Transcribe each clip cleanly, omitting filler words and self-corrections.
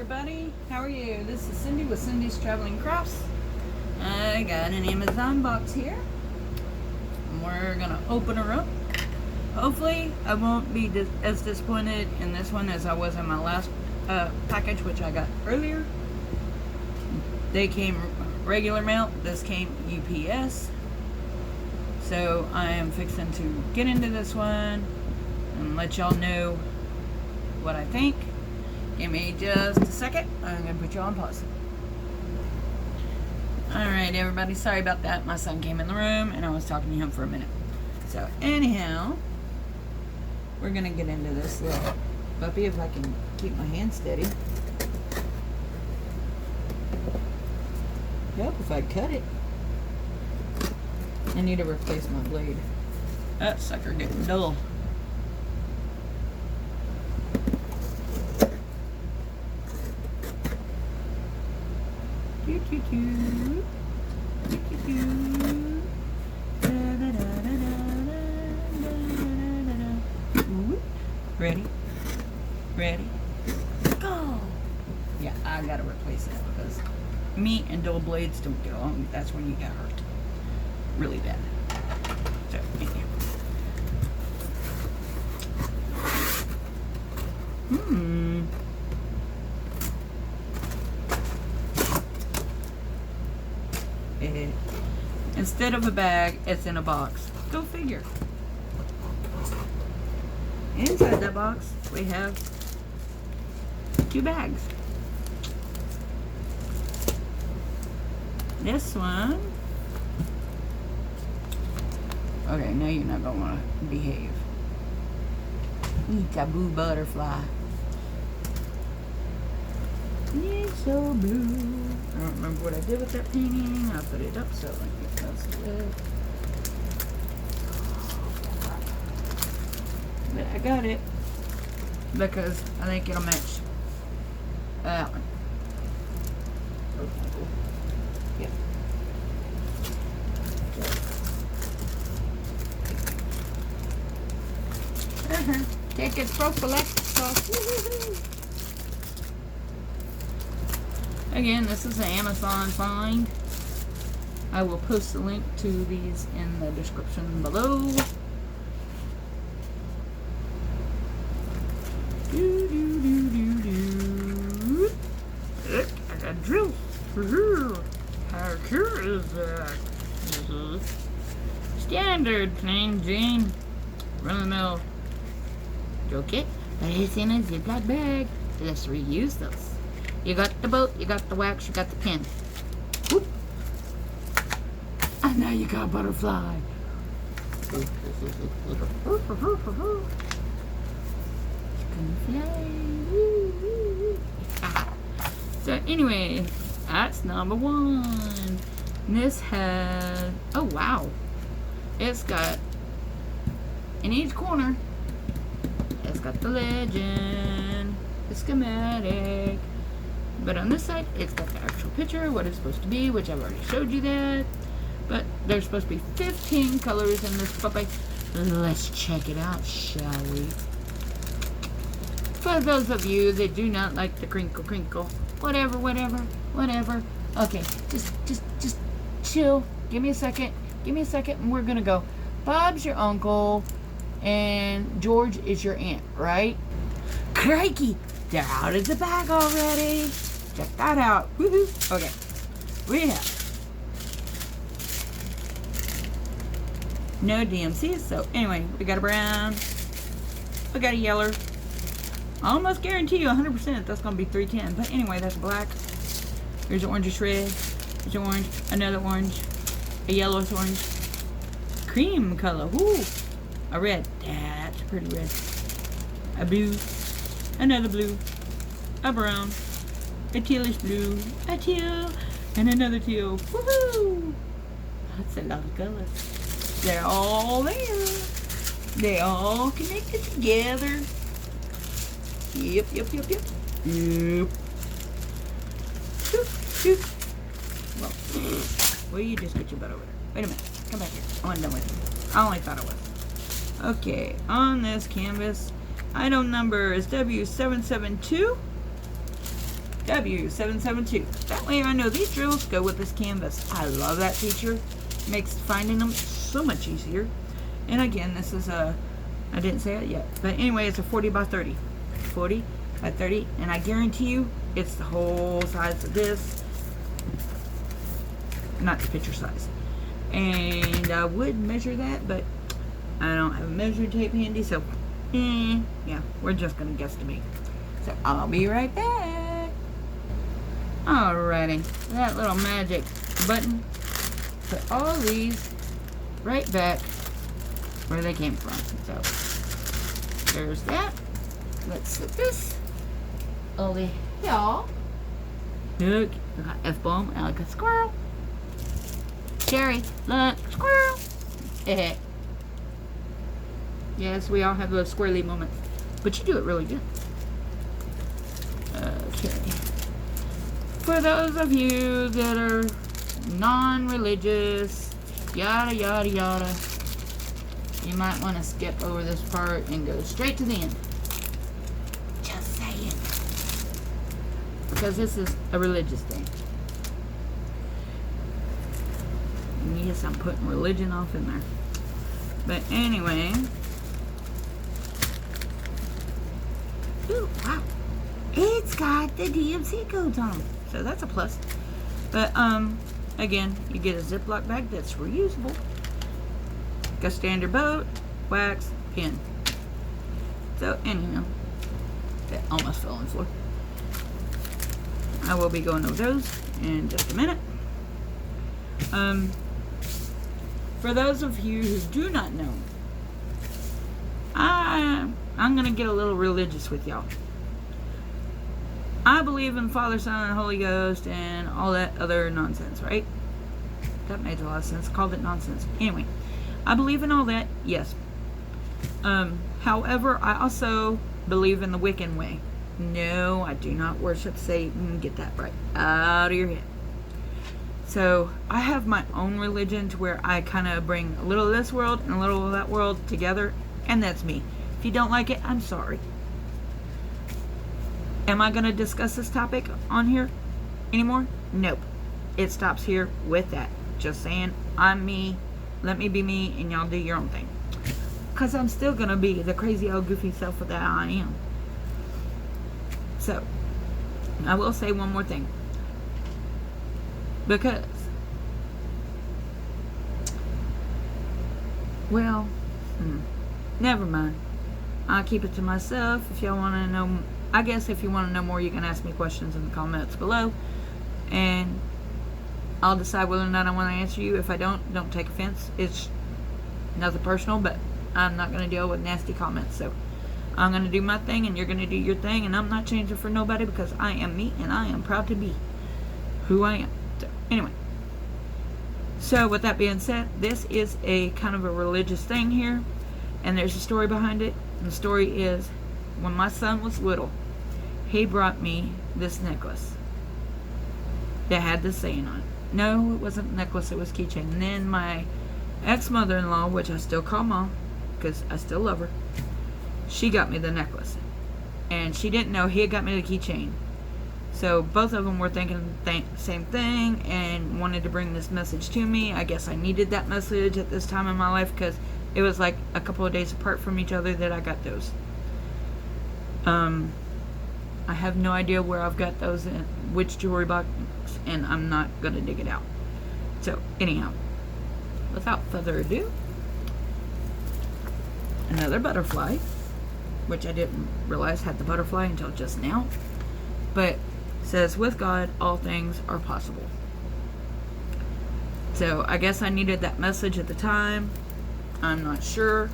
everybody. How are you? This is Cindy with Cindy's Traveling Crafts. I got an Amazon box here. And we're gonna open her up. Hopefully, I won't be as disappointed in this one as I was in my last package, which I got earlier. They came regular mail. This came UPS. So I am fixing to get into this one and let y'all know what I think. Give me just a second. I'm going to put you on pause. Alright, everybody. Sorry about that. My son came in the room and I was talking to him for a minute. So, anyhow, we're going to get into this little puppy if I can keep my hand steady. Yep, if I cut it. I need to replace my blade. That sucker getting dull. Ready? Ready? Go! Yeah, I gotta replace that because me and dull blades don't get along. That's when you get hurt. Really bad. So, anyhow. Instead of a bag, it's in a box. Go figure. Inside that box, we have 2 bags. This one. Okay, now you're not gonna want to behave. Taboo butterfly. It's so blue. I don't remember what I did with that painting. I put it up so it does it. But I got it because I think it'll match that one. Yep. Take it prophylactic sauce. Again, this is an Amazon find. I will post the link to these in the description below. Look, I got drill. How cool is that? Standard plain Jane run-of-the-mill drill kit, but it's in a Ziploc bag. Let's reuse those. You got the bolt, you got the wax, you got the pin. Whoop. And now you got butterfly. So anyway, that's number 1. This has, oh wow, it's got, in each corner, it's got the legend, the schematic. But on this side, it's got the actual picture, what it's supposed to be, which I've already showed you that. But there's supposed to be 15 colors in this puppy. Let's check it out, shall we? For those of you that do not like the crinkle, whatever. Okay, just chill. Give me a second, and we're gonna go. Bob's your uncle, and George is your aunt, right? Crikey! They're out of the bag already. Check that out. Woohoo! Okay. We have no DMCs. So anyway, we got a brown. We got a yellow. I almost guarantee you 100% that's going to be 310. But anyway, that's black. Here's an orange red. There's an orange. Another orange. A yellowish orange. Cream color. Woo! A red. That's a pretty red. A blue. Another blue, a brown, a tealish blue, a teal, and another teal. Woohoo! That's a lot of colors. They're all there. They all connected together. Yep. Well, you just get your butt over there. Wait a minute. Come back here. I wasn't done with it. I only thought I was. Okay, on this canvas, item number is W772. W772. That way I know these drills go with this canvas. I love that feature. Makes finding them so much easier. And again, this is a, I didn't say it yet, but anyway, it's a 40 by 30. 40 by 30, and I guarantee you it's the whole size of this, not the picture size. And I would measure that, but I don't have a measuring tape handy, so yeah, we're just gonna guesstimate. So I'll be right back. Alrighty, that little magic button put all these right back where they came from. So there's that. Let's put this over here. Look, I got F-bomb and I got squirrel. Cherry, look, squirrel. Yes, we all have those squirrely moments, but you do it really good. Okay. For those of you that are non-religious, yada yada yada, you might want to skip over this part and go straight to the end. Just saying. Because this is a religious thing. And yes, I'm putting religion off in there. But anyway. Ooh, wow. It's got the DMC codes on them. So that's a plus. But, again, you get a Ziploc bag that's reusable. Got standard boat, wax, pin. So, anyhow. That almost fell on the floor. I will be going over those in just a minute. For those of you who do not know, I'm going to get a little religious with y'all. I believe in Father, Son, and Holy Ghost and all that other nonsense, right? That made a lot of sense. Called it nonsense. Anyway, I believe in all that, yes. However, I also believe in the Wiccan way. No, I do not worship Satan. Get that right out of your head. So, I have my own religion to where I kind of bring a little of this world and a little of that world together, and that's me. If you don't like it, I'm sorry. Am I going to discuss this topic on here anymore? Nope. It stops here with that. Just saying, I'm me, let me be me, and y'all do your own thing. Because I'm still going to be the crazy old goofy self that I am. So, I will say one more thing. Because, well, never mind. I'll keep it to myself. If y'all want to know, I guess if you want to know more, you can ask me questions in the comments below. And I'll decide whether or not I want to answer you. If I don't take offense. It's nothing personal, but I'm not going to deal with nasty comments. So, I'm going to do my thing, and you're going to do your thing. And I'm not changing for nobody because I am me, and I am proud to be who I am. So, anyway. So, with that being said, this is a kind of a religious thing here. And there's a story behind it. And the story is, when my son was little, he brought me this necklace that had this saying on it. No, it wasn't a necklace, it was a keychain. And then my ex-mother-in-law, which I still call Mom, because I still love her, she got me the necklace. And she didn't know he had got me the keychain. So both of them were thinking the same thing and wanted to bring this message to me. I guess I needed that message at this time in my life because it was like a couple of days apart from each other that I got those. I have no idea where I've got those in which jewelry box, and I'm not going to dig it out. So, anyhow, without further ado, another butterfly, which I didn't realize had the butterfly until just now, but says, with God, all things are possible. So, I guess I needed that message at the time. I'm not sure,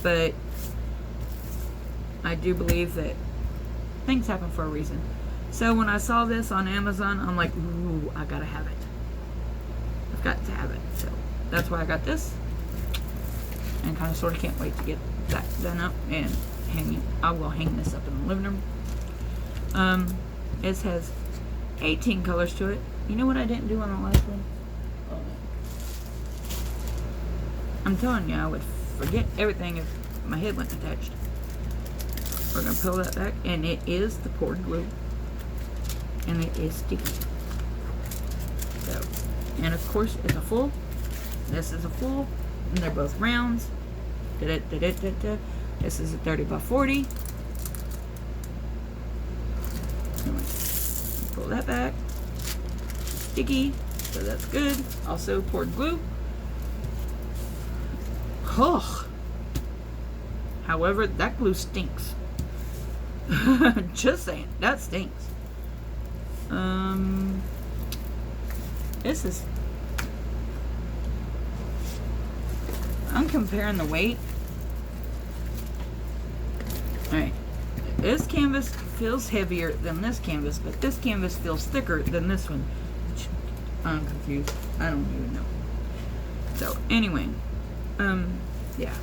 but I do believe that things happen for a reason. So when I saw this on Amazon, I'm like, ooh, I gotta have it. I've got to have it. So that's why I got this. And kind of sort of can't wait to get that done up and hang it. I will hang this up in the living room. It has 18 colors to it. You know what I didn't do on the last one? I'm telling you, I would forget everything if my head wasn't attached. We're going to pull that back, and it is the poured glue. and it is sticky. So, and of course it's a full. This is a full, and they're both rounds. This is a 30 by 40. Anyway, pull that back. Sticky, so that's good. Also poured glue. Oh. However, that glue stinks. Just saying, that stinks. This is. I'm comparing the weight. Alright. This canvas feels heavier than this canvas, but this canvas feels thicker than this one. I'm confused. I don't even know. So, anyway. Yeah.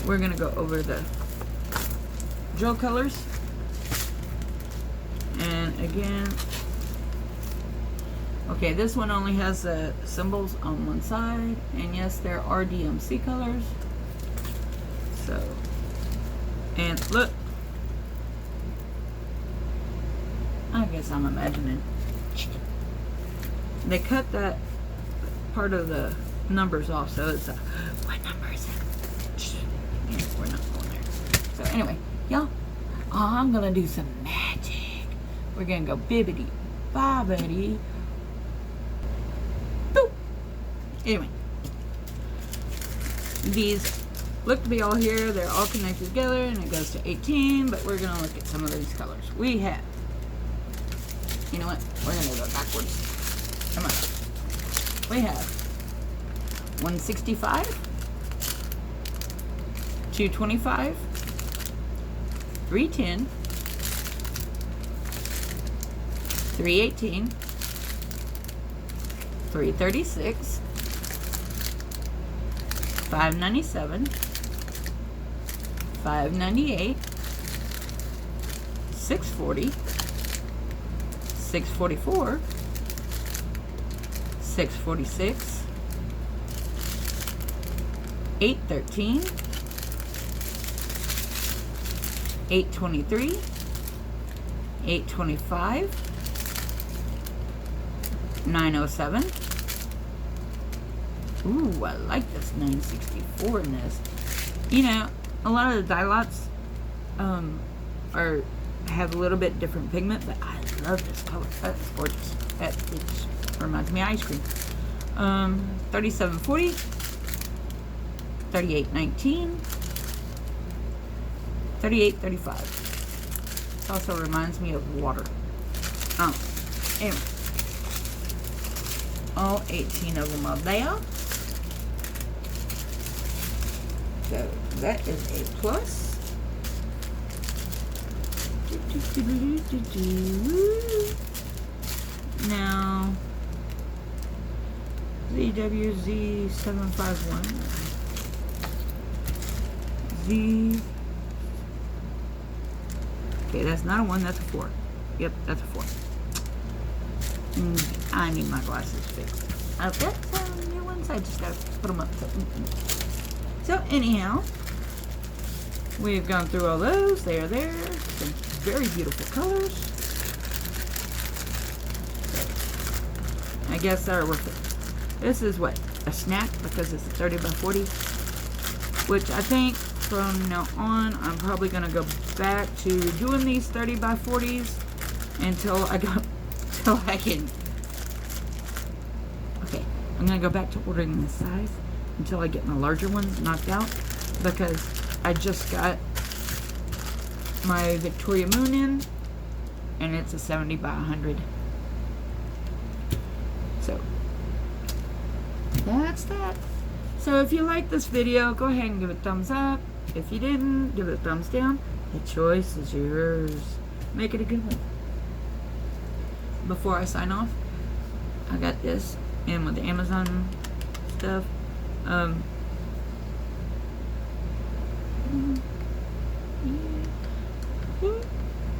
We're gonna go over the gel colors. And again, okay, this one only has the symbols on one side, and yes, there are DMC colors. So, and look, I guess I'm imagining. They cut that part of the numbers off, so it's a, what number is it? Yeah, we're not going there. So anyway, y'all, I'm gonna do some magic. We're gonna go bibbity bobbity boop. Anyway, these look to be all here. They're all connected together, and it goes to 18. But we're gonna look at some of these colors. We have. You know what? We're gonna go backwards. Come on. We have 165, 225, 310, 318, 336, 597, 598, 640, 644, 646, 813, 823, 825, 907. Ooh, I like this 964 in this. You know, a lot of the dye lots have a little bit different pigment, but I love this color. That's gorgeous. That it reminds me of ice cream. 3740, 3819, 3835. It also reminds me of water. Anyway. All 18 of them are there. So that is a plus. Now, ZWZ751. Z. Okay, that's not a 1, that's a 4. Yep, that's a 4. I need my glasses fixed. I've got some new ones, I just gotta put them up. So anyhow, we've gone through all those. They are there. Some very beautiful colors. I guess they're worth it. This is what? A snack, because it's a 30 by 40. Which I think from now on, I'm probably going to go back to doing these 30 by 40s until I can. Okay, I'm going to go back to ordering this size until I get my larger ones knocked out, because I just got my Victoria Moon in, and it's a 70 by 100. So that's that. So if you like this video, go ahead and give it a thumbs up. If you didn't, give it a thumbs down. The choice is yours. Make it a good one. Before I sign off, I got this in with the Amazon stuff. I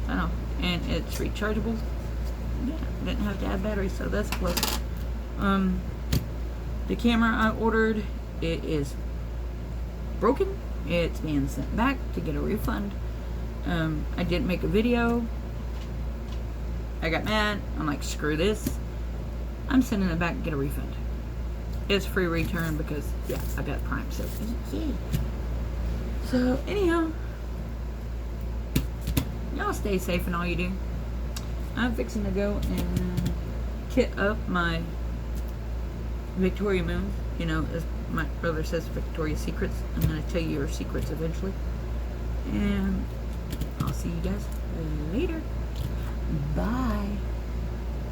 know, and it's rechargeable. Yeah, didn't have to add batteries, so that's a plus. The camera I ordered, it is broken. It's being sent back to get a refund. I didn't make a video. I got mad. I'm like, screw this. I'm sending it back and get a refund. It's free return because, yeah, I got Prime. So, yay. So, anyhow, y'all stay safe in all you do. I'm fixing to go and kit up my Victoria Moon. You know, as my brother says, Victoria's Secrets. I'm going to tell you your secrets eventually. And I'll see you guys later. Bye.